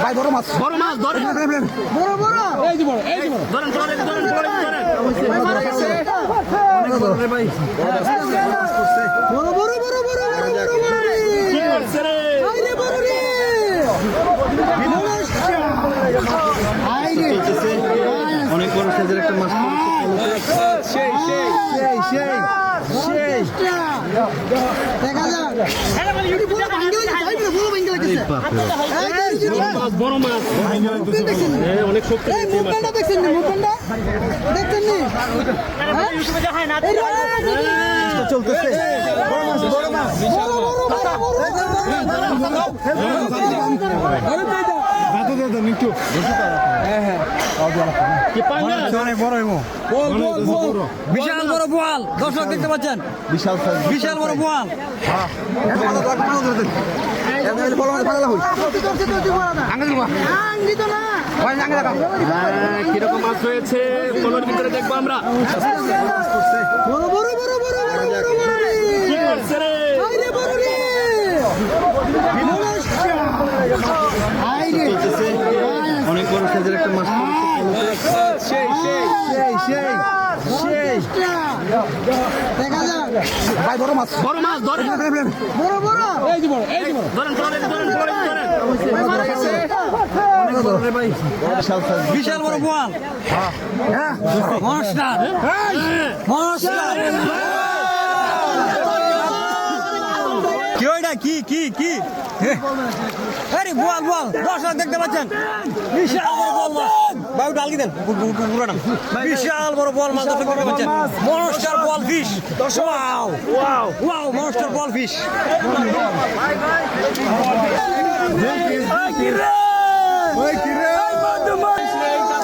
ভাই বড় মাছ ধরেন বড় বড় এই যে বড় ধরেন মারা গেছে ভাই বড় বড় বড় বড় কি করছে রে আরে বড় রে অনেক বড় সাইজের একটা মাছ সেই দেখা যাক বড় মাছ অনেক শক্তি দেখছেন চলতেছে বড় মাছ বিশাল বড় বোয়াল দর্শক দেখতে পাচ্ছেন বিশাল বড় বোয়াল কিরকম মাছ রয়েছে পনেরোর ভিতরে দেখবো আমরা কি করছে রে অনেক বড় সাইজের একটা মাছ দেখা যাক ভাই বড় মাছ ধরেন বড় বড় এই যে বড় ধরেন মারা গেছে বিশাল বড় বোয়াল মনস্টার কি ওইটা কি আরে বোয়াল দর্শক দেখতে পাচ্ছেন বিশাল বড় বোয়াল মাছ বাবু ডালকি দেন পুরোটা বিশাল বড় বোয়াল মাছ দর্শক দেখতে পাচ্ছেন মনস্টার বোয়াল ফিশ ওয়াও মনস্টার বোয়াল ফিশ